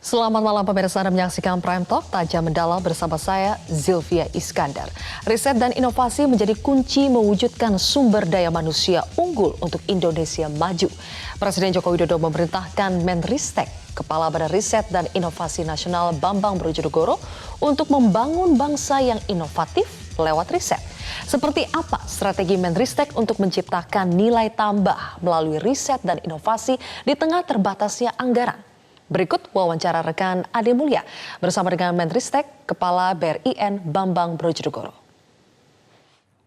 Selamat malam pemirsa, Anda menyaksikan Prime Talk Tajam Mendalam bersama saya Zilvia Iskandar. Riset dan inovasi menjadi kunci mewujudkan sumber daya manusia unggul untuk Indonesia maju. Presiden Joko Widodo memerintahkan Menristek, Kepala Badan Riset dan Inovasi Nasional Bambang Brojonegoro untuk membangun bangsa yang inovatif lewat riset. Seperti apa strategi Menristek untuk menciptakan nilai tambah melalui riset dan inovasi di tengah terbatasnya anggaran? Berikut wawancara rekan Ade Mulya bersama dengan Menristek, Kepala BRIN Bambang Brojonegoro.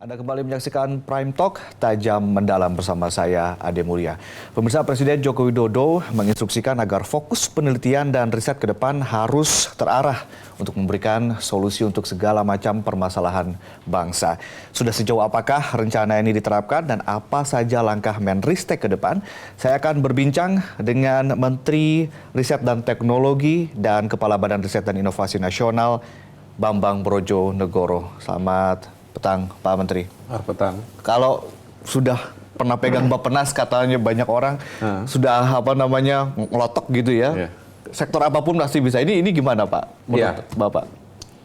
Anda kembali menyaksikan Prime Talk Tajam Mendalam bersama saya Ade Mulya. Pemirsa, Presiden Joko Widodo menginstruksikan agar fokus penelitian dan riset ke depan harus terarah untuk memberikan solusi untuk segala macam permasalahan bangsa. Sudah sejauh apakah rencana ini diterapkan dan apa saja langkah Menristek ke depan? Saya akan berbincang dengan Menteri Riset dan Teknologi dan Kepala Badan Riset dan Inovasi Nasional Bambang Brojonegoro. Selamat petang, Pak Menteri. Petang. Kalau sudah pernah pegang Bappenas, katanya banyak orang sudah ngelotok gitu ya. Yeah. Sektor apapun pasti bisa. Ini gimana, Pak? Menurut Bapak?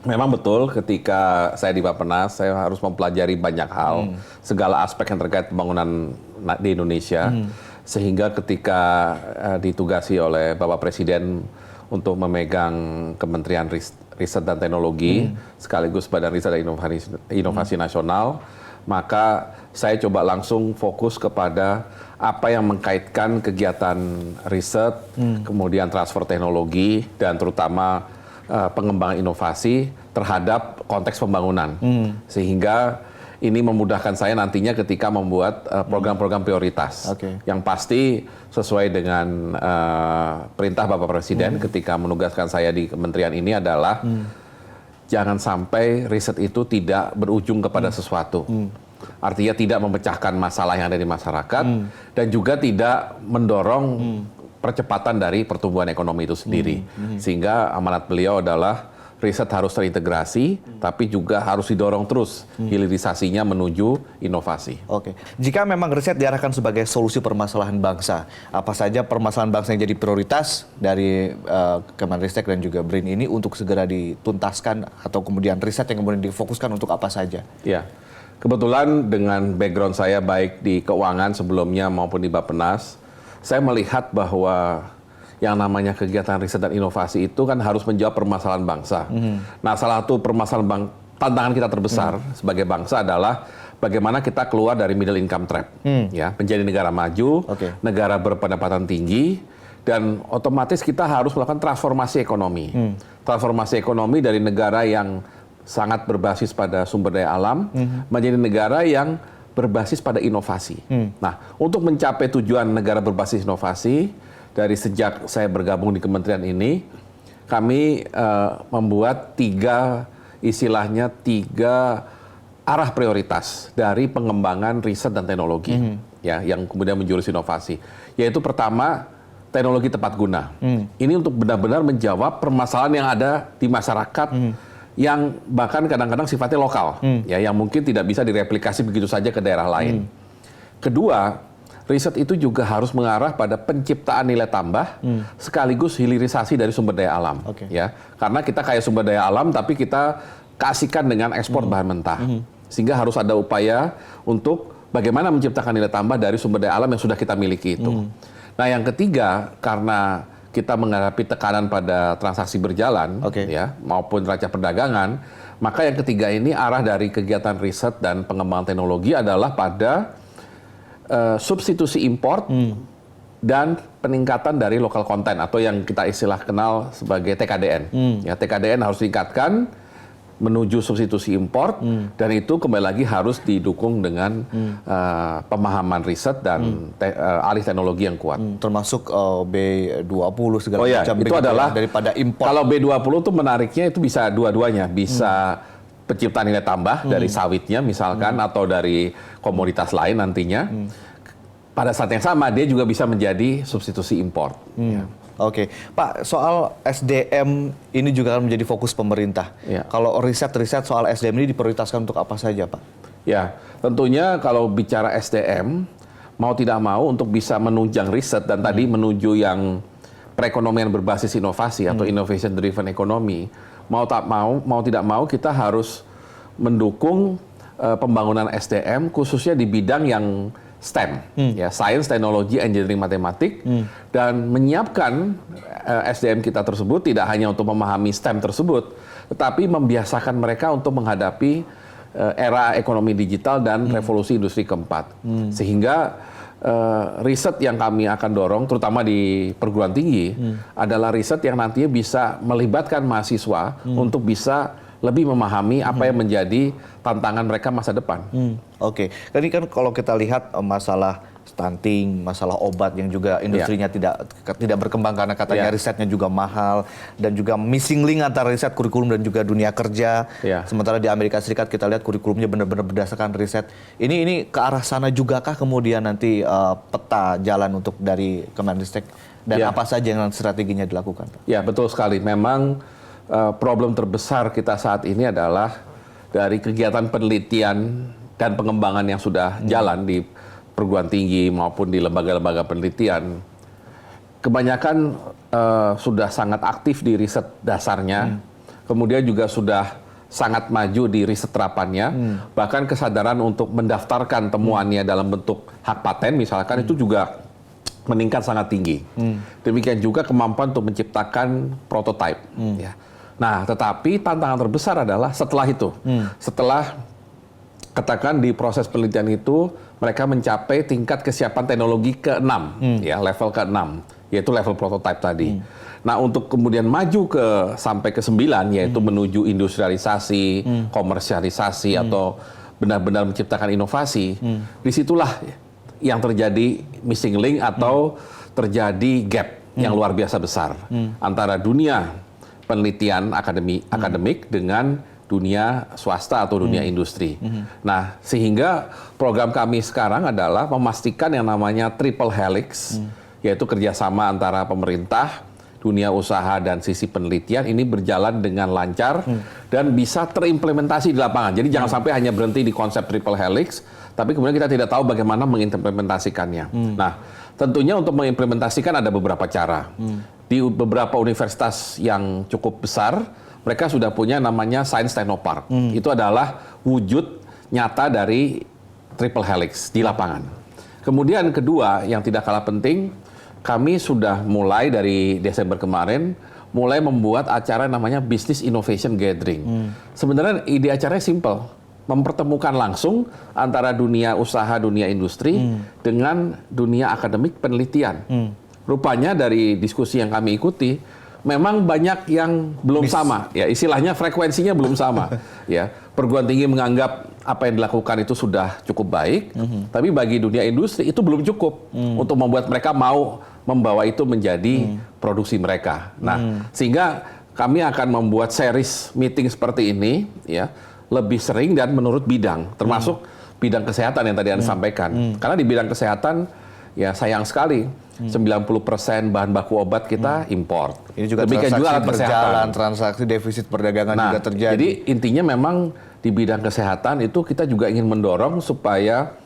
Memang betul, ketika saya di Bappenas, saya harus mempelajari banyak hal, segala aspek yang terkait pembangunan di Indonesia, sehingga ketika ditugasi oleh Bapak Presiden untuk memegang Kementerian Riset dan Teknologi, sekaligus Badan Riset dan Inovasi Nasional, maka saya coba langsung fokus kepada apa yang mengkaitkan kegiatan riset, kemudian transfer teknologi, dan terutama pengembangan inovasi terhadap konteks pembangunan. Sehingga ini memudahkan saya nantinya ketika membuat program-program prioritas. Yang pasti sesuai dengan perintah Bapak Presiden ketika menugaskan saya di kementerian ini adalah jangan sampai riset itu tidak berujung kepada sesuatu. Artinya tidak memecahkan masalah yang ada di masyarakat dan juga tidak mendorong percepatan dari pertumbuhan ekonomi itu sendiri. Sehingga amanat beliau adalah riset harus terintegrasi, tapi juga harus didorong terus hilirisasinya menuju inovasi. Oke. Jika memang riset diarahkan sebagai solusi permasalahan bangsa, apa saja permasalahan bangsa yang jadi prioritas dari Kemenristek dan juga BRIN ini untuk segera dituntaskan, atau kemudian riset yang kemudian difokuskan untuk apa saja? Ya, kebetulan dengan background saya baik di keuangan sebelumnya maupun di Bappenas, saya melihat bahwa yang namanya kegiatan riset dan inovasi itu kan harus menjawab permasalahan bangsa. Nah, salah satu permasalahan tantangan kita terbesar sebagai bangsa adalah bagaimana kita keluar dari middle income trap, ya, menjadi negara maju, negara berpendapatan tinggi, dan otomatis kita harus melakukan transformasi ekonomi. Transformasi ekonomi dari negara yang sangat berbasis pada sumber daya alam menjadi negara yang berbasis pada inovasi. Nah, untuk mencapai tujuan negara berbasis inovasi, dari sejak saya bergabung di kementerian ini, kami membuat tiga arah prioritas dari pengembangan riset dan teknologi, ya, yang kemudian menjurus inovasi. Yaitu pertama, teknologi tepat guna. Ini untuk benar-benar menjawab permasalahan yang ada di masyarakat, yang bahkan kadang-kadang sifatnya lokal, ya, yang mungkin tidak bisa direplikasi begitu saja ke daerah lain. Kedua, riset itu juga harus mengarah pada penciptaan nilai tambah sekaligus hilirisasi dari sumber daya alam, ya. Karena kita kaya sumber daya alam, tapi kita keasikan dengan ekspor bahan mentah, sehingga harus ada upaya untuk bagaimana menciptakan nilai tambah dari sumber daya alam yang sudah kita miliki itu. Nah, yang ketiga, karena kita menghadapi tekanan pada transaksi berjalan, ya, maupun neraca perdagangan, maka yang ketiga ini arah dari kegiatan riset dan pengembangan teknologi adalah pada substitusi import dan peningkatan dari lokal konten, atau yang kita kenal sebagai TKDN. Ya, TKDN harus ditingkatkan menuju substitusi import, dan itu kembali lagi harus didukung dengan pemahaman riset dan alih teknologi yang kuat. Termasuk B20 segala macam. Itu adalah daripada import. Kalau B20 itu menariknya itu bisa dua-duanya, bisa penciptaan nilai tambah dari sawitnya misalkan, atau dari komoditas lain nantinya. Pada saat yang sama dia juga bisa menjadi substitusi import. Oke, Pak, soal SDM ini juga akan menjadi fokus pemerintah. Kalau riset soal SDM ini diprioritaskan untuk apa saja, Pak? Ya, tentunya kalau bicara SDM, mau tidak mau untuk bisa menunjang riset dan tadi menuju yang perekonomian berbasis inovasi atau innovation driven economy, mau tidak mau kita harus mendukung pembangunan SDM khususnya di bidang yang STEM, ya, Science, Teknologi, Engineering, Matematik, dan menyiapkan SDM kita tersebut tidak hanya untuk memahami STEM tersebut, tetapi membiasakan mereka untuk menghadapi era ekonomi digital dan revolusi industri keempat, sehingga riset yang kami akan dorong, terutama di perguruan tinggi, adalah riset yang nantinya bisa melibatkan mahasiswa untuk bisa lebih memahami apa yang menjadi tantangan mereka masa depan. Oke, ini kan kalau kita lihat masalah stunting, masalah obat yang juga industrinya tidak berkembang karena katanya risetnya juga mahal dan juga missing link antara riset kurikulum dan juga dunia kerja. Sementara di Amerika Serikat kita lihat kurikulumnya benar-benar berdasarkan riset. Ini ke arah sana jugakah kemudian nanti peta jalan untuk dari Kemenristek dan apa saja yang strateginya dilakukan? Ya, betul sekali. Memang problem terbesar kita saat ini adalah dari kegiatan penelitian dan pengembangan yang sudah jalan di perguruan tinggi maupun di lembaga-lembaga penelitian. Kebanyakan sudah sangat aktif di riset dasarnya, kemudian juga sudah sangat maju di riset terapannya, bahkan kesadaran untuk mendaftarkan temuannya dalam bentuk hak paten misalkan itu juga meningkat sangat tinggi. Demikian juga kemampuan untuk menciptakan prototipe. Ya. Nah, tetapi tantangan terbesar adalah setelah itu, setelah katakan di proses penelitian itu mereka mencapai tingkat kesiapan teknologi ke-6, ya level ke-6, yaitu level prototipe tadi. Nah, untuk kemudian maju sampai ke-9, yaitu menuju industrialisasi, komersialisasi atau benar-benar menciptakan inovasi, disitulah yang terjadi missing link atau terjadi gap yang luar biasa besar antara dunia penelitian akademik dengan dunia swasta atau dunia industri. Nah, sehingga program kami sekarang adalah memastikan yang namanya triple helix, yaitu kerjasama antara pemerintah, dunia usaha, dan sisi penelitian ini berjalan dengan lancar dan bisa terimplementasi di lapangan. Jadi jangan sampai hanya berhenti di konsep triple helix, tapi kemudian kita tidak tahu bagaimana mengimplementasikannya. Nah, tentunya untuk mengimplementasikan ada beberapa cara. Di beberapa universitas yang cukup besar, mereka sudah punya namanya Science Technopark. Itu adalah wujud nyata dari triple helix di lapangan. Kemudian kedua, yang tidak kalah penting, kami sudah mulai dari Desember kemarin, mulai membuat acara namanya Business Innovation Gathering. Sebenarnya ide acaranya simple, mempertemukan langsung antara dunia usaha, dunia industri, dengan dunia akademik penelitian. Rupanya dari diskusi yang kami ikuti, memang banyak yang belum sama, ya istilahnya frekuensinya belum sama. Ya, perguruan tinggi menganggap apa yang dilakukan itu sudah cukup baik, tapi bagi dunia industri itu belum cukup untuk membuat mereka mau membawa itu menjadi produksi mereka. Nah, sehingga kami akan membuat series meeting seperti ini, ya lebih sering dan menurut bidang, termasuk bidang kesehatan yang tadi Anda sampaikan. Karena di bidang kesehatan, ya sayang sekali. 90% bahan baku obat kita import. Ini juga demikian juga alat kesehatan. Transaksi defisit perdagangan juga terjadi. Jadi intinya memang di bidang kesehatan itu kita juga ingin mendorong supaya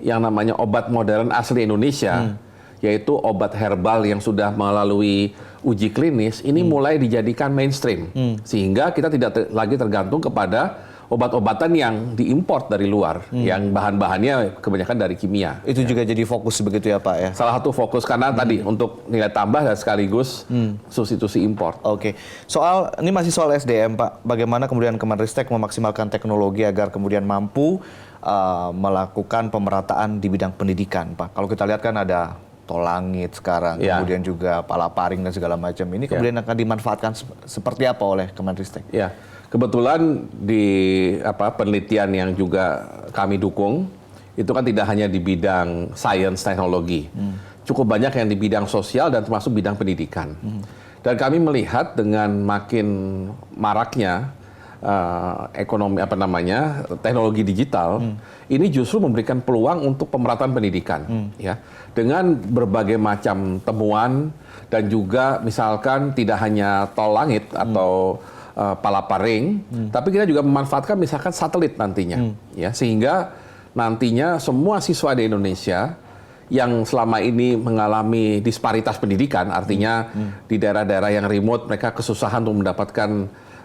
yang namanya obat modern asli Indonesia, yaitu obat herbal yang sudah melalui uji klinis, ini mulai dijadikan mainstream. Sehingga kita tidak lagi tergantung kepada obat-obatan yang diimport dari luar, yang bahan-bahannya kebanyakan dari kimia. Itu juga jadi fokus begitu ya Pak ya? Salah satu fokus karena tadi untuk nilai tambah dan sekaligus substitusi import. Oke. Ini masih soal SDM Pak. Bagaimana kemudian Kemenristek memaksimalkan teknologi agar kemudian mampu melakukan pemerataan di bidang pendidikan Pak? Kalau kita lihat kan ada tol langit sekarang, kemudian juga palaparing dan segala macam. Ini kemudian akan dimanfaatkan seperti apa oleh Kemenristek? Ya. Kebetulan di penelitian yang juga kami dukung, itu kan tidak hanya di bidang sains teknologi. Cukup banyak yang di bidang sosial dan termasuk bidang pendidikan. Dan kami melihat dengan makin maraknya ekonomi teknologi digital, ini justru memberikan peluang untuk pemerataan pendidikan. Ya. Dengan berbagai macam temuan dan juga misalkan tidak hanya tol langit atau palaparing, tapi kita juga memanfaatkan misalkan satelit nantinya, ya sehingga nantinya semua siswa di Indonesia yang selama ini mengalami disparitas pendidikan, artinya di daerah-daerah yang remote mereka kesusahan untuk mendapatkan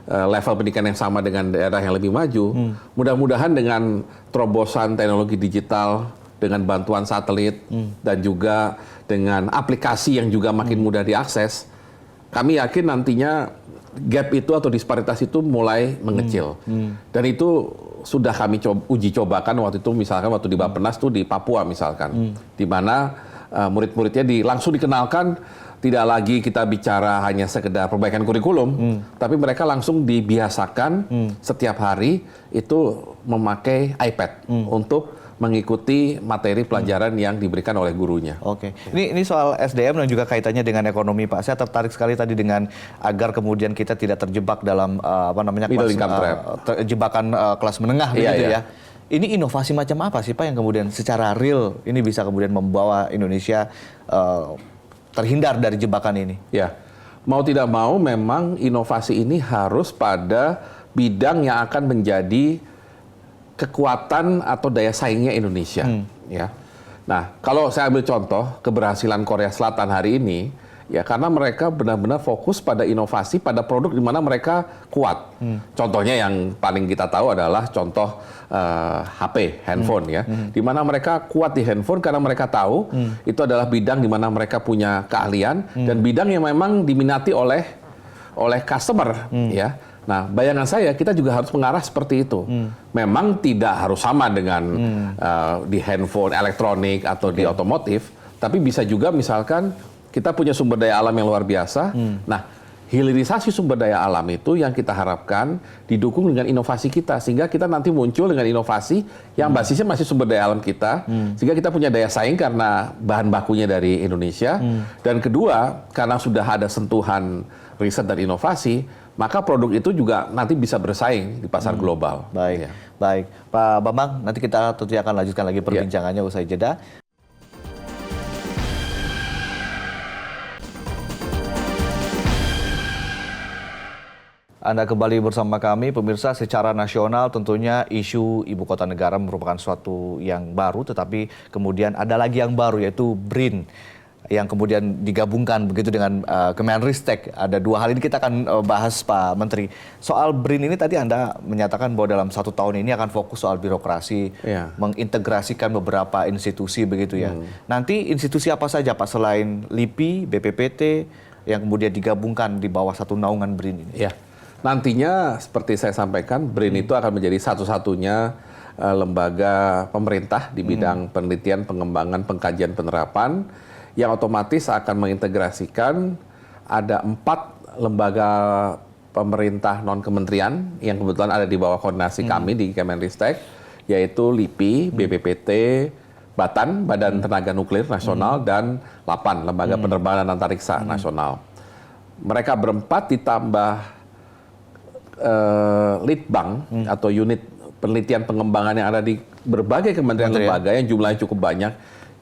level pendidikan yang sama dengan daerah yang lebih maju. Mudah-mudahan dengan terobosan teknologi digital, dengan bantuan satelit, dan juga dengan aplikasi yang juga makin mudah diakses, kami yakin nantinya gap itu atau disparitas itu mulai mengecil. Dan itu sudah kami uji cobakan waktu itu, misalkan waktu di Bappenas tuh di Papua misalkan, di mana murid-muridnya langsung dikenalkan, tidak lagi kita bicara hanya sekedar perbaikan kurikulum, tapi mereka langsung dibiasakan setiap hari itu memakai iPad untuk mengikuti materi pelajaran yang diberikan oleh gurunya. Oke, ini soal SDM dan juga kaitannya dengan ekonomi, Pak. Saya tertarik sekali tadi dengan agar kemudian kita tidak terjebak dalam jebakan kelas menengah begitu ya. Ini inovasi macam apa sih, Pak, yang kemudian secara real ini bisa kemudian membawa Indonesia terhindar dari jebakan ini? Ya, mau tidak mau memang inovasi ini harus pada bidang yang akan menjadi kekuatan atau daya saingnya Indonesia. Ya. Nah, kalau saya ambil contoh keberhasilan Korea Selatan hari ini, ya karena mereka benar-benar fokus pada inovasi, pada produk di mana mereka kuat. Contohnya yang paling kita tahu adalah contoh HP, handphone ya, di mana mereka kuat di handphone karena mereka tahu itu adalah bidang di mana mereka punya keahlian dan bidang yang memang diminati oleh customer, ya. Nah, bayangan saya kita juga harus mengarah seperti itu. Memang tidak harus sama dengan di handphone, elektronik atau di otomotif, tapi bisa juga misalkan kita punya sumber daya alam yang luar biasa. Nah, hilirisasi sumber daya alam itu yang kita harapkan didukung dengan inovasi kita, sehingga kita nanti muncul dengan inovasi yang basisnya masih sumber daya alam kita, sehingga kita punya daya saing karena bahan bakunya dari Indonesia. Dan kedua, karena sudah ada sentuhan riset dan inovasi, maka produk itu juga nanti bisa bersaing di pasar global. Baik, baik. Pak Bambang, nanti kita tentunya akan lanjutkan lagi perbincangannya usai jeda. Anda kembali bersama kami, pemirsa. Secara nasional tentunya isu ibu kota negara merupakan suatu yang baru, tetapi kemudian ada lagi yang baru, yaitu BRIN, yang kemudian digabungkan begitu dengan Kemenristek. Ada dua hal ini kita akan bahas, Pak Menteri. Soal BRIN ini tadi Anda menyatakan bahwa dalam 1 tahun ini akan fokus soal birokrasi, mengintegrasikan beberapa institusi begitu ya. Nanti institusi apa saja, Pak, selain LIPI, BPPT, yang kemudian digabungkan di bawah satu naungan BRIN ini? Ya, nantinya seperti saya sampaikan, BRIN itu akan menjadi satu-satunya lembaga pemerintah di bidang penelitian, pengembangan, pengkajian, penerapan, yang otomatis akan mengintegrasikan ada 4 lembaga pemerintah non-kementerian yang kebetulan ada di bawah koordinasi kami di Kemenristek, yaitu LIPI, BPPT, Batan, Badan Tenaga Nuklir Nasional, dan LAPAN, Lembaga Penerbangan dan Antariksa Nasional. Mereka berempat ditambah Litbang atau unit penelitian pengembangan yang ada di berbagai kementerian lembaga yang jumlahnya cukup banyak.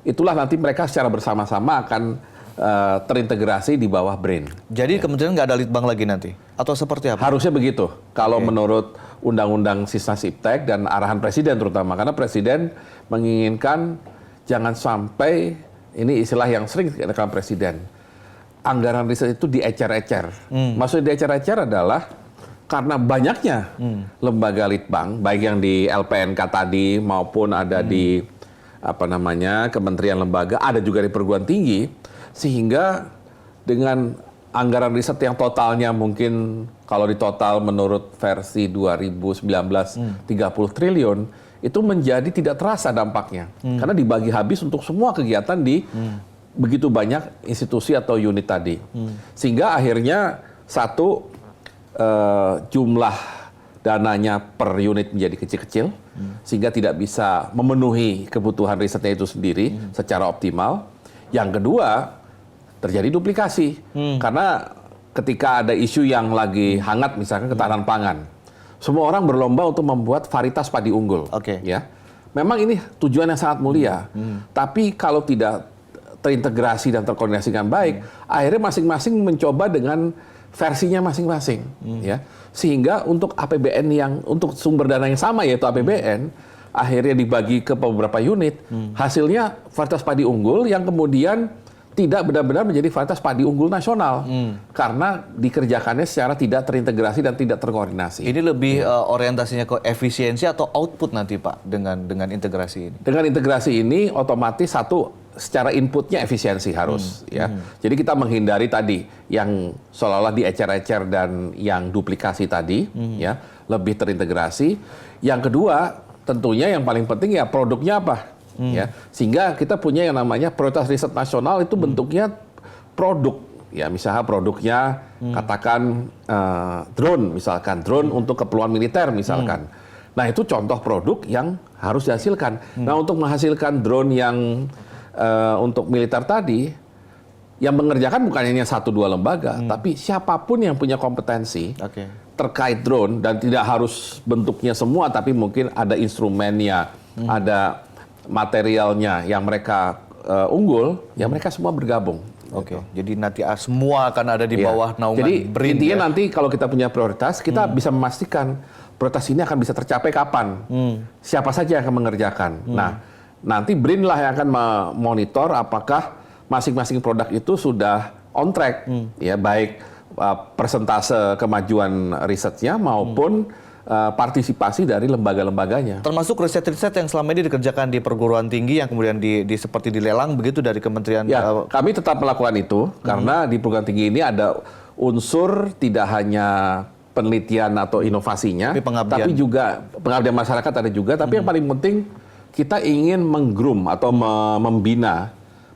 Itulah nanti mereka secara bersama-sama akan terintegrasi di bawah BRIN. Jadi kementerian nggak ada litbang lagi nanti? Atau seperti apa? Harusnya begitu. Kalau menurut Undang-Undang Sisnas Iptek dan arahan Presiden terutama. Karena Presiden menginginkan jangan sampai, ini istilah yang sering dikatakan Presiden, anggaran riset itu diecer-ecer. Maksudnya diecer-ecer adalah karena banyaknya lembaga litbang, baik yang di LPNK tadi maupun ada di kementerian lembaga, ada juga di perguruan tinggi, sehingga dengan anggaran riset yang totalnya mungkin kalau di total menurut versi 2019 30 triliun, itu menjadi tidak terasa dampaknya. Karena dibagi habis untuk semua kegiatan di begitu banyak institusi atau unit tadi. Sehingga akhirnya satu, jumlah dananya per unit menjadi kecil-kecil, sehingga tidak bisa memenuhi kebutuhan risetnya itu sendiri secara optimal. Yang kedua, terjadi duplikasi. Karena ketika ada isu yang lagi hangat, misalkan ketahanan pangan, semua orang berlomba untuk membuat varietas padi unggul. Ya, memang ini tujuan yang sangat mulia. Tapi kalau tidak terintegrasi dan terkoordinasi dengan baik, akhirnya masing-masing mencoba dengan versinya masing-masing. Ya. Sehingga untuk APBN yang untuk sumber dana yang sama yaitu APBN, akhirnya dibagi ke beberapa unit, hasilnya varietas padi unggul yang kemudian tidak benar-benar menjadi varietas padi unggul nasional karena dikerjakannya secara tidak terintegrasi dan tidak terkoordinasi. Ini lebih orientasinya ke efisiensi atau output nanti Pak dengan integrasi ini? Dengan integrasi ini otomatis satu secara inputnya efisiensi harus ya. Jadi kita menghindari tadi yang seolah-olah diecer-ecer dan yang duplikasi tadi ya, lebih terintegrasi. Yang kedua tentunya yang paling penting ya produknya apa? Ya, sehingga kita punya yang namanya prioritas riset nasional itu bentuknya produk ya, misalnya produknya katakan drone misalkan, drone untuk keperluan militer misalkan. Nah itu contoh produk yang harus dihasilkan. Nah untuk menghasilkan drone yang untuk militer tadi, yang mengerjakan bukan hanya 1-2 lembaga, tapi siapapun yang punya kompetensi terkait drone dan tidak harus bentuknya semua, tapi mungkin ada instrumennya, ada materialnya yang mereka unggul, ya mereka semua bergabung. Jadi nanti semua akan ada di bawah naungan Jadi BRIN. intinya nanti kalau kita punya prioritas, kita bisa memastikan prioritas ini akan bisa tercapai kapan, siapa saja yang akan mengerjakan. Nah, nanti BRIN lah yang akan memonitor apakah masing-masing produk itu sudah on track, ya baik persentase kemajuan risetnya maupun partisipasi dari lembaga-lembaganya. Termasuk riset-riset yang selama ini dikerjakan di perguruan tinggi yang kemudian seperti dilelang begitu dari kementerian. Ya, kami tetap melakukan itu karena di perguruan tinggi ini ada unsur tidak hanya penelitian atau inovasinya, tapi juga pengabdian masyarakat ada juga. Tapi yang paling penting kita ingin menggroom atau membina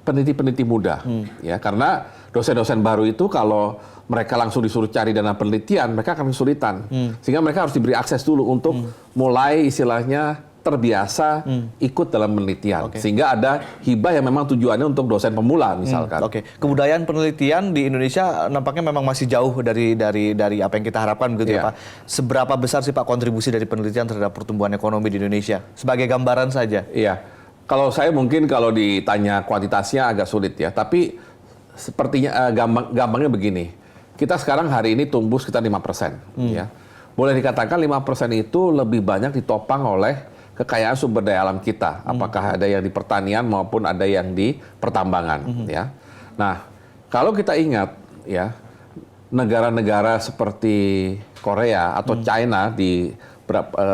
peneliti-peneliti muda, ya karena dosen-dosen baru itu kalau mereka langsung disuruh cari dana penelitian, mereka akan kesulitan. Sehingga mereka harus diberi akses dulu untuk mulai istilahnya terbiasa ikut dalam penelitian. Sehingga ada hibah yang memang tujuannya untuk dosen pemula misalkan. Kebudayaan penelitian di Indonesia nampaknya memang masih jauh dari apa yang kita harapkan begitu ya Pak. Seberapa besar sih Pak kontribusi dari penelitian terhadap pertumbuhan ekonomi di Indonesia? Sebagai gambaran saja. Iya. Kalau saya mungkin kalau ditanya kuantitasnya agak sulit ya, tapi sepertinya gampangnya begini. Kita sekarang hari ini tumbuh sekitar 5%. Ya. Boleh dikatakan 5% itu lebih banyak ditopang oleh kekayaan sumber daya alam kita. Apakah ada yang di pertanian maupun ada yang di pertambangan. Ya. Nah, kalau kita ingat ya, negara-negara seperti Korea atau China di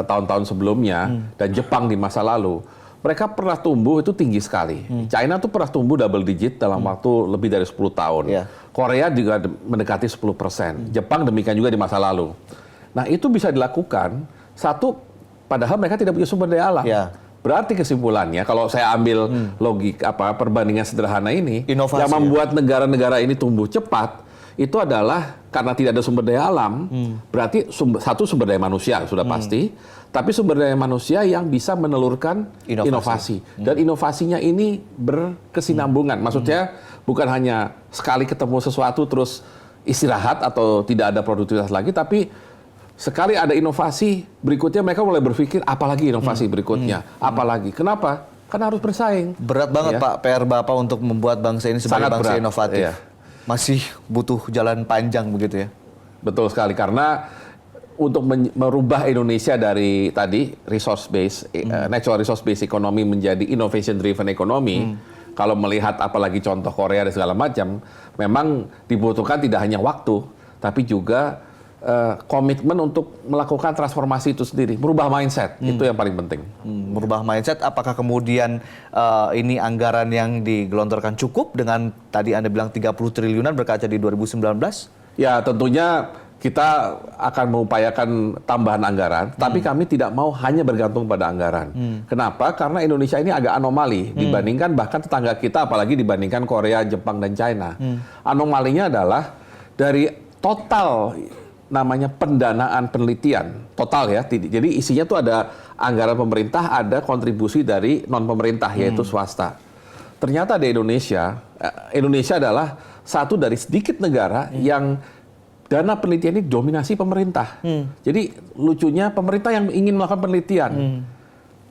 tahun-tahun sebelumnya dan Jepang di masa lalu, mereka pernah tumbuh itu tinggi sekali. China tuh pernah tumbuh double digit dalam waktu lebih dari 10 tahun. Korea juga mendekati 10%. Jepang demikian juga di masa lalu. Nah itu bisa dilakukan, satu, padahal mereka tidak punya sumber daya alam. Berarti kesimpulannya, kalau saya ambil perbandingan sederhana ini, inovasi, yang membuat negara-negara ini tumbuh cepat, itu adalah karena tidak ada sumber daya alam, berarti satu sumber daya manusia sudah pasti, tapi sumber daya manusia yang bisa menelurkan inovasi. Dan inovasinya ini berkesinambungan. Maksudnya bukan hanya sekali ketemu sesuatu terus istirahat atau tidak ada produktivitas lagi, tapi sekali ada inovasi berikutnya mereka mulai berpikir apalagi inovasi berikutnya, apalagi. Kenapa? Karena harus bersaing. Berat banget Pak PR Bapak untuk membuat bangsa ini sebagai bangsa inovatif. Masih butuh jalan panjang begitu ya. Betul sekali, karena untuk merubah Indonesia dari tadi resource base, natural resource base economy menjadi innovation driven economy, kalau melihat apalagi contoh Korea dan segala macam, memang dibutuhkan tidak hanya waktu, tapi juga komitmen untuk melakukan transformasi itu sendiri, merubah mindset, itu yang paling penting. Merubah mindset, apakah kemudian ini anggaran yang digelontorkan cukup dengan tadi Anda bilang 30 triliunan berkaca di 2019? Ya tentunya kita akan mengupayakan tambahan anggaran, tapi kami tidak mau hanya bergantung pada anggaran. Kenapa? Karena Indonesia ini agak anomali dibandingkan bahkan tetangga kita, apalagi dibandingkan Korea, Jepang, dan China. Anomalinya adalah dari total namanya pendanaan penelitian total ya. Jadi isinya tuh ada anggaran pemerintah, ada kontribusi dari non pemerintah yaitu swasta. Ternyata di Indonesia adalah satu dari sedikit negara yang dana penelitian ini dominasi pemerintah. Jadi lucunya pemerintah yang ingin melakukan penelitian.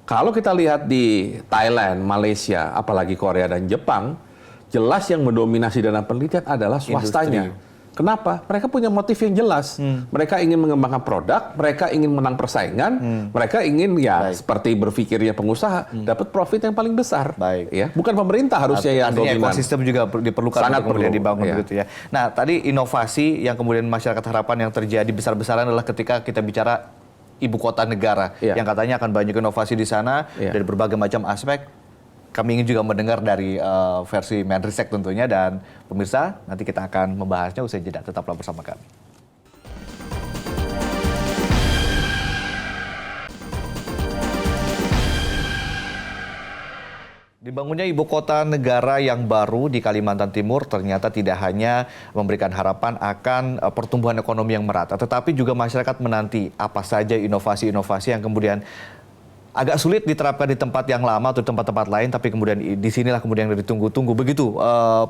Kalau kita lihat di Thailand, Malaysia, apalagi Korea dan Jepang, jelas yang mendominasi dana penelitian adalah swastanya. Kenapa? Mereka punya motif yang jelas. Mereka ingin mengembangkan produk, mereka ingin menang persaingan, mereka ingin seperti berpikirnya pengusaha dapat profit yang paling besar. Baik. Ya, bukan pemerintah harusnya yang dominan. Ekosistem juga diperlukan Sangat untuk kemudian perlu, dibangun ya. begitu ya. Nah, tadi inovasi yang kemudian masyarakat harapan yang terjadi besar-besaran adalah ketika kita bicara ibu kota negara yang katanya akan banyak inovasi di sana dari berbagai macam aspek. Kami ingin juga mendengar dari versi Menristek tentunya, dan pemirsa nanti kita akan membahasnya usai jeda. Tetaplah bersama kami. Dibangunnya ibu kota negara yang baru di Kalimantan Timur ternyata tidak hanya memberikan harapan akan pertumbuhan ekonomi yang merata, tetapi juga masyarakat menanti apa saja inovasi-inovasi yang kemudian agak sulit diterapkan di tempat yang lama atau tempat-tempat lain, tapi kemudian di sinilah kemudian ditunggu-tunggu. Begitu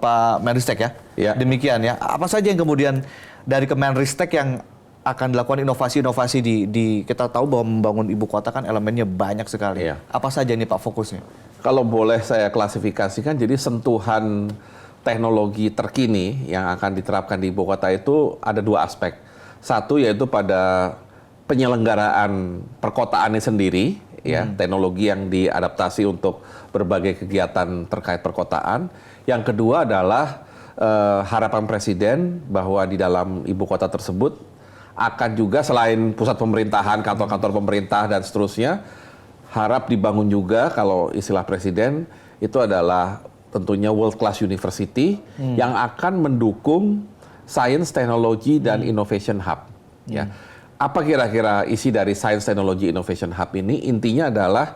Pak Menristek ya? Ya. Demikian ya. Apa saja yang kemudian dari Kemenristek yang akan dilakukan inovasi-inovasi di kita tahu bahwa membangun ibu kota kan elemennya banyak sekali. Ya. Apa saja ini Pak fokusnya? Kalau boleh saya klasifikasikan, jadi sentuhan teknologi terkini yang akan diterapkan di ibu kota itu ada dua aspek. Satu yaitu pada penyelenggaraan perkotaannya sendiri, ya, teknologi yang diadaptasi untuk berbagai kegiatan terkait perkotaan. Yang kedua adalah harapan Presiden bahwa di dalam ibu kota tersebut akan juga selain pusat pemerintahan, kantor-kantor pemerintah dan seterusnya, harap dibangun juga, kalau istilah Presiden itu adalah tentunya world class university yang akan mendukung science, teknologi dan innovation hub. Ya. Apa kira-kira isi dari Science Technology Innovation Hub ini? Intinya adalah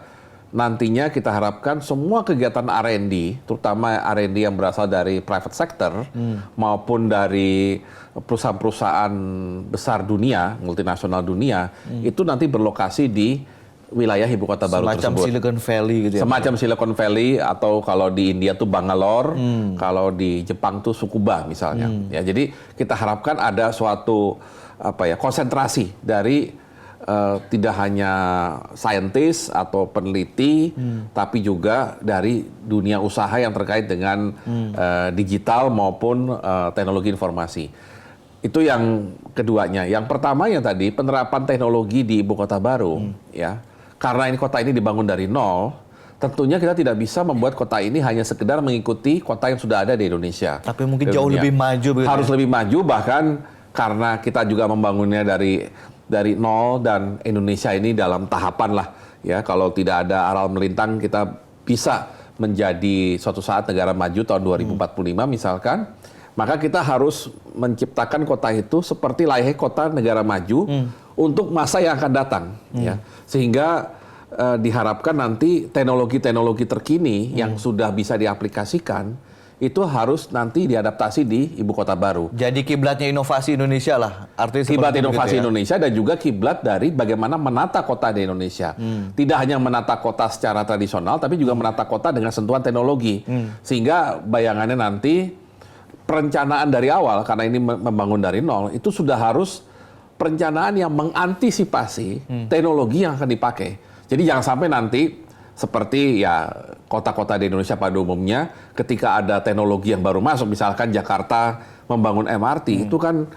nantinya kita harapkan semua kegiatan R&D, terutama R&D yang berasal dari private sector maupun dari perusahaan-perusahaan besar dunia, multinasional dunia, itu nanti berlokasi di wilayah ibu kota baru tersebut. Semacam Silicon Valley gitu ya? Semacam Silicon Valley, atau kalau di India tuh Bangalore, kalau di Jepang tuh Tsukuba misalnya. Ya, jadi kita harapkan ada suatu konsentrasi dari tidak hanya saintis atau peneliti, tapi juga dari dunia usaha yang terkait dengan digital maupun teknologi informasi. Itu yang keduanya. Yang pertama yang tadi penerapan teknologi di ibu kota baru, ya. Karena ini kota ini dibangun dari nol, tentunya kita tidak bisa membuat kota ini hanya sekedar mengikuti kota yang sudah ada di Indonesia. Tapi mungkin jauh lebih maju. Harus lebih maju, bahkan karena kita juga membangunnya dari nol, dan Indonesia ini dalam tahapan lah, ya. Kalau tidak ada aral melintang, kita bisa menjadi suatu saat negara maju tahun 2045 misalkan. Maka kita harus menciptakan kota itu seperti layaknya kota negara maju untuk masa yang akan datang, ya. Sehingga diharapkan nanti teknologi-teknologi terkini yang sudah bisa diaplikasikan itu harus nanti diadaptasi di ibu kota baru. Jadi kiblatnya inovasi Indonesia lah, artinya kiblat inovasi ya? Indonesia, dan juga kiblat dari bagaimana menata kota di Indonesia. Tidak hanya menata kota secara tradisional, tapi juga menata kota dengan sentuhan teknologi. Sehingga bayangannya nanti perencanaan dari awal, karena ini membangun dari nol, itu sudah harus perencanaan yang mengantisipasi teknologi yang akan dipakai. Jadi jangan sampai nanti seperti ya kota-kota di Indonesia pada umumnya, ketika ada teknologi yang baru masuk, misalkan Jakarta membangun MRT, itu kan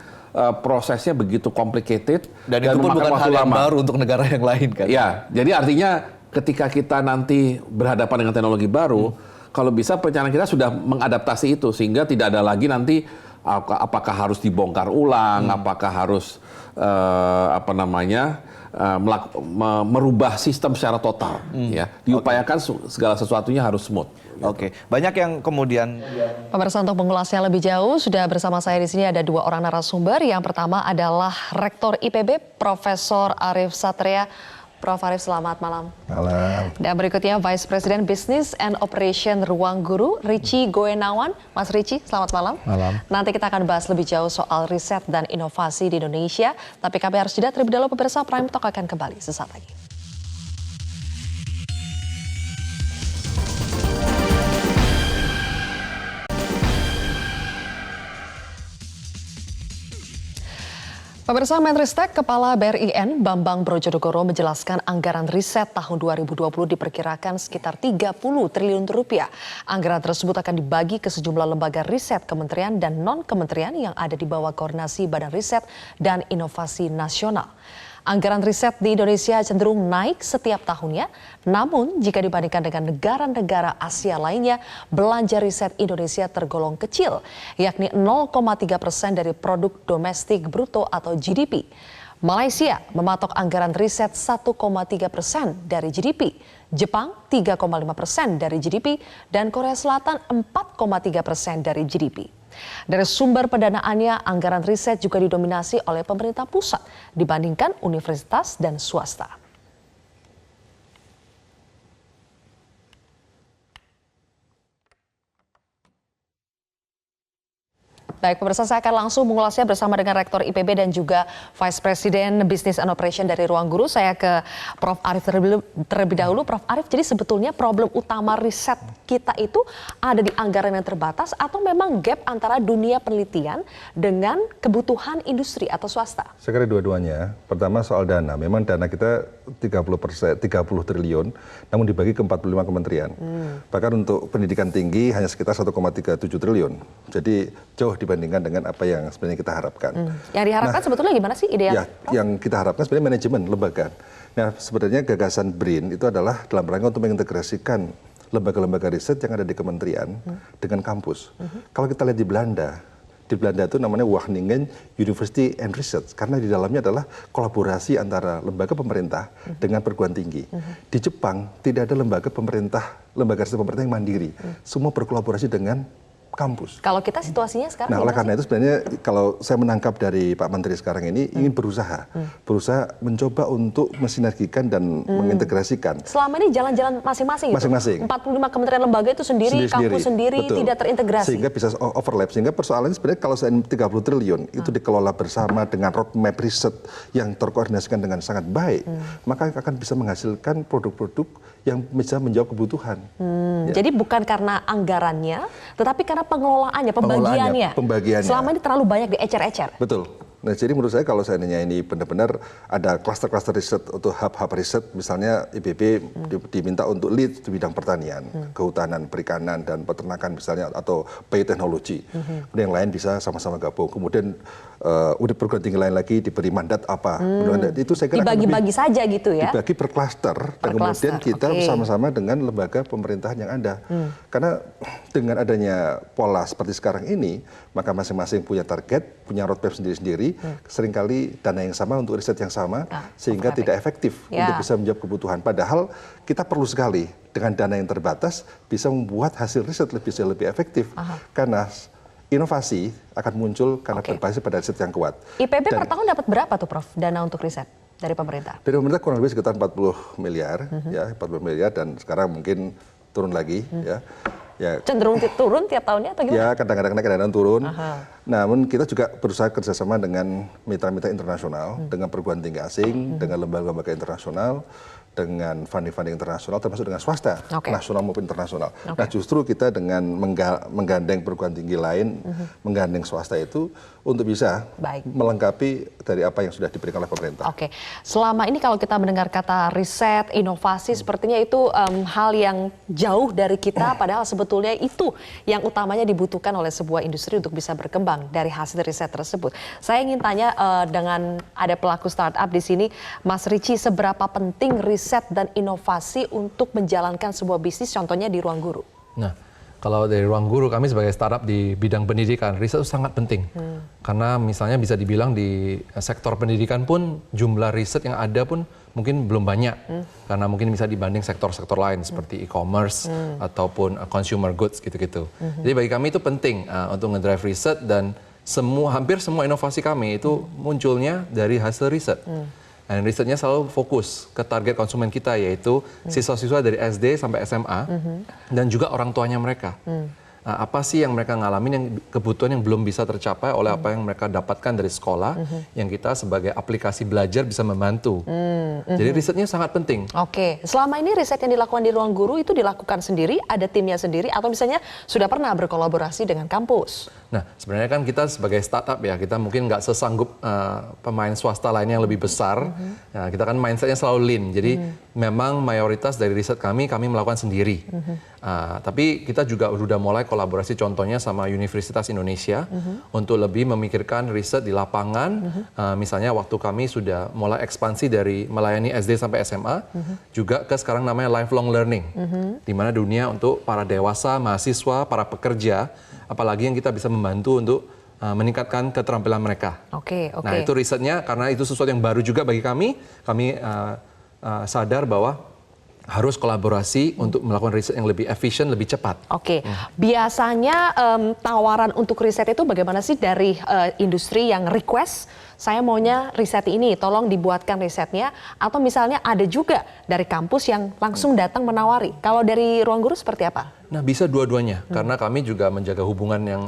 prosesnya begitu complicated dan itu pun bukan hal yang baru untuk negara yang lain kan. Ya, jadi artinya ketika kita nanti berhadapan dengan teknologi baru, kalau bisa perencanaan kita sudah mengadaptasi itu, sehingga tidak ada lagi nanti apakah harus dibongkar ulang, apakah harus merubah sistem secara total. Ya, diupayakan segala sesuatunya harus smooth. Oke, banyak yang kemudian. Pemirsa, untuk mengulasnya lebih jauh sudah bersama saya di sini ada dua orang narasumber. Yang pertama adalah Rektor IPB Profesor Arief Satria. Prof. Arief, selamat malam. Malam. Dan berikutnya Vice President Business and Operation Ruang Guru, Richie Goenawan. Mas Richie, selamat malam. Malam. Nanti kita akan bahas lebih jauh soal riset dan inovasi di Indonesia. Tapi kami harus jeda terlebih dahulu, pemirsa. Prime Talk akan kembali sesaat lagi. Pemirsa Menristek, Kepala BRIN Bambang Brojonegoro menjelaskan anggaran riset tahun 2020 diperkirakan sekitar 30 triliun rupiah. Anggaran tersebut akan dibagi ke sejumlah lembaga riset kementerian dan non-kementerian yang ada di bawah koordinasi Badan Riset dan Inovasi Nasional. Anggaran riset di Indonesia cenderung naik setiap tahunnya, namun jika dibandingkan dengan negara-negara Asia lainnya, belanja riset Indonesia tergolong kecil, yakni 0,3% dari produk domestik bruto atau GDP. Malaysia mematok anggaran riset 1,3% dari GDP, Jepang 3,5% dari GDP, dan Korea Selatan 4,3% dari GDP. Dari sumber pendanaannya, anggaran riset juga didominasi oleh pemerintah pusat dibandingkan universitas dan swasta. Baik, pemirsa, saya akan langsung mengulasnya bersama dengan Rektor IPB dan juga Vice President Business and Operation dari Ruang Guru. Saya ke Prof. Arief terlebih dahulu. Prof. Arief, jadi sebetulnya problem utama riset kita itu ada di anggaran yang terbatas atau memang gap antara dunia penelitian dengan kebutuhan industri atau swasta? Saya kira dua-duanya. Pertama soal dana. Memang dana kita 30 triliun, namun dibagi ke 45 kementerian. Bahkan untuk pendidikan tinggi hanya sekitar 1,37 triliun. Jadi jauh dibandingkan dengan apa yang sebenarnya kita harapkan. Yang diharapkan sebetulnya gimana sih idealnya? Yang kita harapkan sebenarnya manajemen lembaga. Nah, sebenarnya gagasan BRIN itu adalah dalam rangka untuk mengintegrasikan lembaga-lembaga riset yang ada di kementerian dengan kampus. Kalau kita lihat di Belanda itu namanya Wageningen University and Research, karena di dalamnya adalah kolaborasi antara lembaga pemerintah dengan perguruan tinggi. Di Jepang tidak ada lembaga riset pemerintah yang mandiri. Semua berkolaborasi dengan kampus. Kalau kita situasinya sekarang oleh karena itu sebenarnya kalau saya menangkap dari Pak Menteri sekarang ini ingin berusaha mencoba untuk mensinergikan dan mengintegrasikan. Selama ini jalan-jalan masing-masing. 45 kementerian lembaga itu sendiri, kampus sendiri, betul, tidak terintegrasi. Sehingga bisa overlap. Sehingga persoalannya sebenarnya kalau 30 triliun itu dikelola bersama dengan roadmap riset yang terkoordinasikan dengan sangat baik, maka akan bisa menghasilkan produk-produk yang bisa menjawab kebutuhan. Jadi bukan karena anggarannya, tetapi karena pengelolaannya, pembagiannya. Selama ini terlalu banyak diecer-ecer. Betul. Nah, jadi menurut saya kalau seandainya ini benar-benar ada klaster-klaster riset atau hub-hub riset, misalnya IPB diminta untuk lead di bidang pertanian, kehutanan, perikanan, dan peternakan misalnya, atau bioteknologi. Kemudian yang lain bisa sama-sama gabung. Kemudian perguruan tinggi lain lagi diberi mandat apa. Itu saya kira dibagi-bagi saja gitu ya? Dibagi per klaster, dan kemudian kita bersama-sama dengan lembaga pemerintahan yang ada. Karena dengan adanya pola seperti sekarang ini, maka masing-masing punya target, punya roadmap sendiri-sendiri, seringkali dana yang sama untuk riset yang sama, sehingga tidak efektif untuk bisa menjawab kebutuhan. Padahal kita perlu sekali dengan dana yang terbatas bisa membuat hasil riset lebih efektif. Karena inovasi akan muncul karena berbasis pada riset yang kuat. IPB per tahun dapat berapa tuh, Prof, dana untuk riset dari pemerintah? Dari pemerintah kurang lebih sekitar 40 miliar, ya 40 miliar, dan sekarang mungkin turun lagi, ya. Cenderung turun tiap tahunnya atau gimana? Ya, kadang-kadang naik, kadang-kadang turun. Namun kita juga berusaha kerjasama dengan mitra-mitra internasional, dengan perguruan tinggi asing, dengan lembaga-lembaga internasional, dengan funding-funding internasional, termasuk dengan swasta, nasional maupun internasional. Nah, justru kita dengan menggandeng perguruan tinggi lain, menggandeng swasta itu untuk bisa melengkapi dari apa yang sudah diberikan oleh pemerintah. Selama ini kalau kita mendengar kata riset, inovasi, sepertinya itu hal yang jauh dari kita, padahal sebetulnya itu yang utamanya dibutuhkan oleh sebuah industri untuk bisa berkembang dari hasil riset tersebut. Saya ingin tanya dengan ada pelaku startup di sini, Mas Ricci, seberapa penting riset dan inovasi untuk menjalankan sebuah bisnis, contohnya di Ruang Guru? Nah, kalau dari Ruang Guru, kami sebagai startup di bidang pendidikan, riset itu sangat penting. Karena misalnya bisa dibilang di sektor pendidikan pun jumlah riset yang ada pun mungkin belum banyak. Karena mungkin bisa dibanding sektor-sektor lain seperti e-commerce ataupun consumer goods gitu-gitu. Jadi bagi kami itu penting untuk ngedrive riset, dan hampir semua inovasi kami itu munculnya dari hasil riset. Dan risetnya selalu fokus ke target konsumen kita, yaitu siswa-siswa dari SD sampai SMA dan juga orang tuanya mereka. apa sih yang mereka ngalamin, yang kebutuhan yang belum bisa tercapai oleh apa yang mereka dapatkan dari sekolah, yang kita sebagai aplikasi belajar bisa membantu. Jadi risetnya sangat penting. Oke, selama ini riset yang dilakukan di Ruang Guru itu dilakukan sendiri, ada timnya sendiri, atau misalnya sudah pernah berkolaborasi dengan kampus? Nah, sebenarnya kan kita sebagai startup ya, kita mungkin nggak sesanggup pemain swasta lainnya yang lebih besar. Nah, kita kan mindsetnya selalu lean, jadi memang mayoritas dari riset kami melakukan sendiri. Tapi kita juga sudah mulai kolaborasi contohnya sama Universitas Indonesia untuk lebih memikirkan riset di lapangan. Misalnya waktu kami sudah mulai ekspansi dari melayani SD sampai SMA, juga ke sekarang namanya lifelong learning, di mana dunia untuk para dewasa, mahasiswa, para pekerja, apalagi yang kita bisa membantu untuk meningkatkan keterampilan mereka. Oke. Nah, itu risetnya, karena itu sesuatu yang baru juga bagi kami sadar bahwa harus kolaborasi untuk melakukan riset yang lebih efisien, lebih cepat. Oke, biasanya tawaran untuk riset itu bagaimana sih dari industri yang request, saya maunya riset ini, tolong dibuatkan risetnya, atau misalnya ada juga dari kampus yang langsung datang menawari. Kalau dari Ruang Guru seperti apa? Nah, bisa dua-duanya, karena kami juga menjaga hubungan yang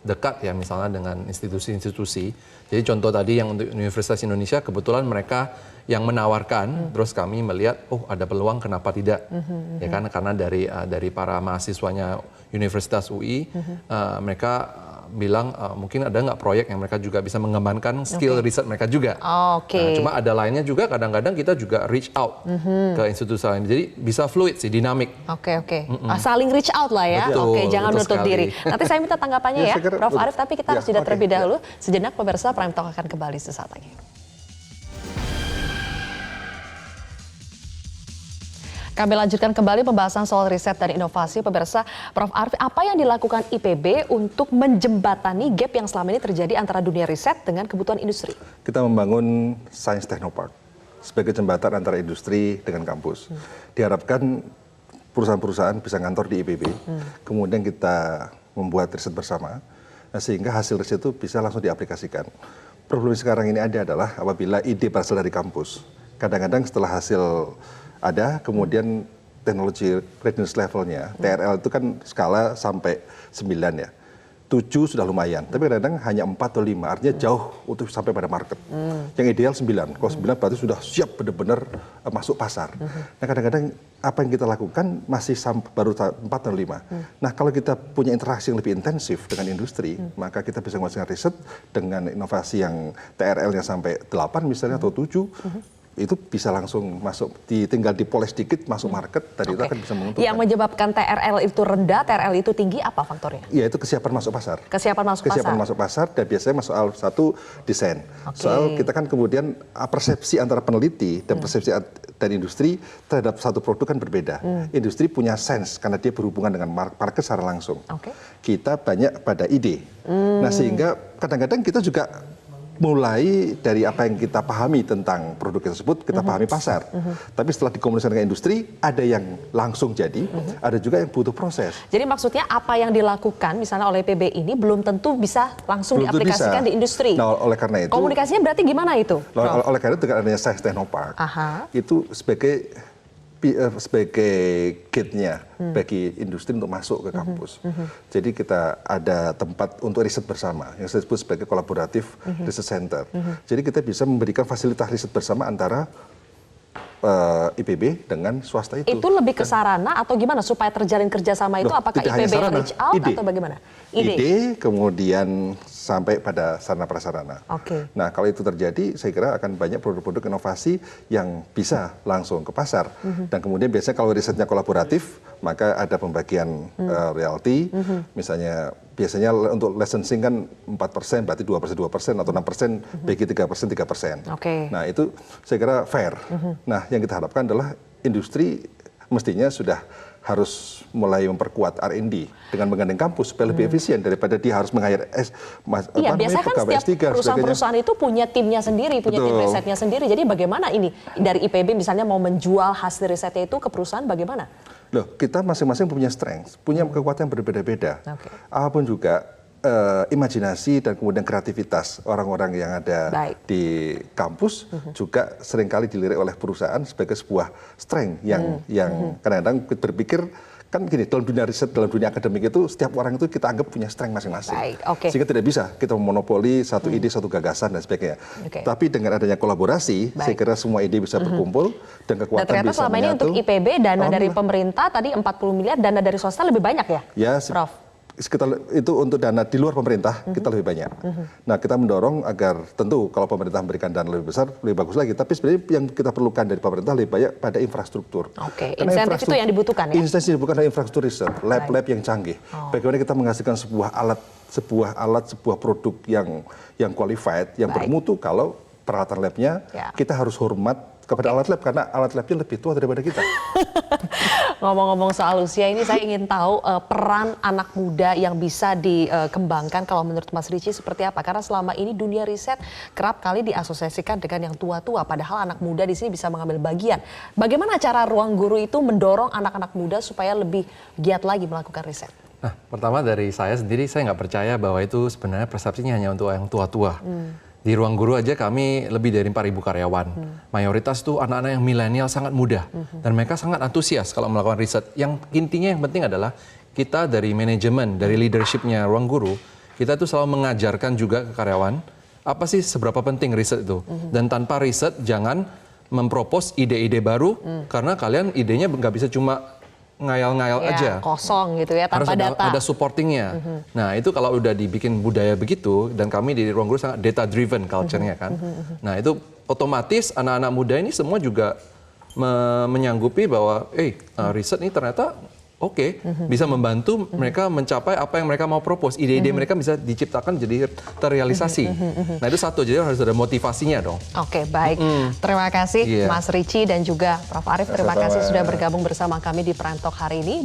dekat ya, misalnya dengan institusi-institusi. Jadi contoh tadi yang untuk Universitas Indonesia, kebetulan mereka yang menawarkan, terus kami melihat, oh ada peluang, kenapa tidak? Ya kan, karena dari para mahasiswanya Universitas UI, mereka bilang mungkin ada nggak proyek yang mereka juga bisa mengembangkan skill riset mereka juga. Nah, cuma ada lainnya juga, kadang-kadang kita juga reach out ke institusi lain. Jadi bisa fluid sih, dinamik. Oke. Saling reach out lah ya. Betul, Oke, jangan betul menutup sekali. diri. Nanti saya minta tanggapannya ya, Prof. Arief, tapi kita harus jeda terlebih dahulu. Sejenak pemirsa, Prime Talk akan kembali sesaat lagi. Kami lanjutkan kembali pembahasan soal riset dan inovasi. Pemirsa, Prof. Arief, apa yang dilakukan IPB untuk menjembatani gap yang selama ini terjadi antara dunia riset dengan kebutuhan industri? Kita membangun Science Technopark sebagai jembatan antara industri dengan kampus. Diharapkan perusahaan-perusahaan bisa ngantor di IPB, kemudian kita membuat riset bersama, sehingga hasil riset itu bisa langsung diaplikasikan. Problem sekarang ini adalah apabila ide berasal dari kampus, kadang-kadang setelah hasil ada, kemudian teknologi readiness levelnya, TRL itu kan skala sampai 9 ya. 7 sudah lumayan, tapi kadang-kadang hanya 4 atau 5, artinya jauh untuk sampai pada market. Yang ideal 9, kalau 9 berarti sudah siap benar-benar masuk pasar. Nah kadang-kadang apa yang kita lakukan masih baru 4 atau 5. Nah kalau kita punya interaksi yang lebih intensif dengan industri, maka kita bisa melakukan riset dengan inovasi yang TRL-nya sampai 8 misalnya atau 7, itu bisa langsung masuk, tinggal dipoles sedikit masuk market, dan itu akan bisa menguntungkan. Yang menyebabkan TRL itu rendah, TRL itu tinggi, apa faktornya? Ya itu kesiapan masuk pasar. Kesiapan masuk pasar, dan biasanya soal satu desain. Soal kita kan kemudian persepsi antara peneliti dan persepsi dari industri terhadap satu produk kan berbeda. Industri punya sense karena dia berhubungan dengan market secara langsung. Kita banyak pada ide. Nah sehingga kadang-kadang kita juga mulai dari apa yang kita pahami tentang produk tersebut, kita pahami pasar. Tapi setelah dikomunikasikan dengan industri, ada yang langsung jadi, ada juga yang butuh proses. Jadi maksudnya apa yang dilakukan misalnya oleh PB ini belum tentu bisa langsung diaplikasikan di industri. Nah, oleh karena itu, komunikasinya berarti gimana itu? Oleh karena itu dengan adanya Science Technopark, itu sebagai gate-nya bagi industri untuk masuk ke kampus. Jadi kita ada tempat untuk riset bersama yang saya sebut sebagai kolaboratif research center. Jadi kita bisa memberikan fasilitas riset bersama antara IPB dengan swasta itu. Itu lebih ke sarana atau gimana supaya terjalin kerjasama itu? Apakah IPB yang reach out atau bagaimana? Ide kemudian sampai pada sarana prasarana. Nah kalau itu terjadi, saya kira akan banyak produk-produk inovasi yang bisa langsung ke pasar. Dan kemudian biasanya kalau risetnya kolaboratif, maka ada pembagian royalti. Misalnya biasanya untuk licensing kan 4%, berarti 2% atau 6%, bagi 3%. Nah itu saya kira fair. Nah yang kita harapkan adalah industri mestinya sudah harus mulai memperkuat R&D dengan menggandeng kampus supaya lebih efisien daripada dia harus meng-hire biasanya kan setiap perusahaan-perusahaan itu punya timnya sendiri, punya tim risetnya sendiri. Jadi bagaimana ini dari IPB misalnya mau menjual hasil risetnya itu ke perusahaan bagaimana? Loh, kita masing-masing punya strength, punya kekuatan yang berbeda-beda. Apapun juga imajinasi dan kemudian kreativitas orang-orang yang ada di kampus juga seringkali dilirik oleh perusahaan sebagai sebuah strength yang kadang-kadang berpikir kan gini, dalam dunia riset, dalam dunia akademik itu setiap orang itu kita anggap punya strength masing-masing. Baik, oke. Sehingga tidak bisa kita memonopoli satu ide, satu gagasan dan sebagainya. Oke. Tapi dengan adanya kolaborasi, saya kira semua ide bisa berkumpul dan Dan kekuatan ternyata bisa selama ini menyatu. untuk IPB dana dari Alhamdulillah. pemerintah tadi 40 miliar, dana dari swasta lebih banyak ya, Ya, Prof? sekitar itu untuk dana di luar pemerintah kita lebih banyak. Nah, kita mendorong agar tentu kalau pemerintah memberikan dana lebih besar lebih bagus lagi. Tapi sebenarnya yang kita perlukan dari pemerintah lebih banyak pada infrastruktur. Oke, Karena insentif itu yang dibutuhkan ya? Insentif dibutuhkan dari infrastruktur riset, lab-lab yang canggih. Bagaimana kita menghasilkan sebuah alat, sebuah produk yang qualified, yang Baik. bermutu kalau peralatan labnya Ya. kita harus hormat kepada alat lab karena alat labnya lebih tua daripada kita. Ngomong-ngomong soal usia ini, saya ingin tahu peran anak muda yang bisa dikembangkan kalau menurut Mas Ricci seperti apa? Karena selama ini dunia riset kerap kali diasosiasikan dengan yang tua-tua, padahal anak muda di sini bisa mengambil bagian. Bagaimana cara Ruang Guru itu mendorong anak-anak muda supaya lebih giat lagi melakukan riset? Nah, pertama dari saya sendiri, saya nggak percaya bahwa itu sebenarnya persepsinya hanya untuk yang tua-tua. Di Ruang Guru aja kami lebih dari 4.000 karyawan. Mayoritas tuh anak-anak yang milenial sangat muda. Dan mereka sangat antusias kalau melakukan riset. Yang intinya yang penting adalah kita dari manajemen, dari leadershipnya Ruang Guru, kita tuh selalu mengajarkan juga ke karyawan, apa sih seberapa penting riset itu. Dan tanpa riset jangan mempropos ide-ide baru, karena kalian idenya nggak bisa cuma ngayal-ngayal Ya, aja. kosong gitu ya, tanpa Harus data. ada supportingnya. Nah itu kalau udah dibikin budaya begitu, dan kami di Ruang Guru sangat data driven culture-nya kan. Nah itu otomatis anak-anak muda ini semua juga menyanggupi bahwa, riset ini ternyata oke, bisa membantu mereka mencapai apa yang mereka mau propose. Ide-ide mereka bisa diciptakan jadi terrealisasi. Nah itu satu, jadi harus ada motivasinya dong. Oke, baik. Terima kasih Iya. Mas Ricci dan juga Prof. Arief. Terima Sama-sama. kasih sudah bergabung bersama kami di Prime Talk hari ini.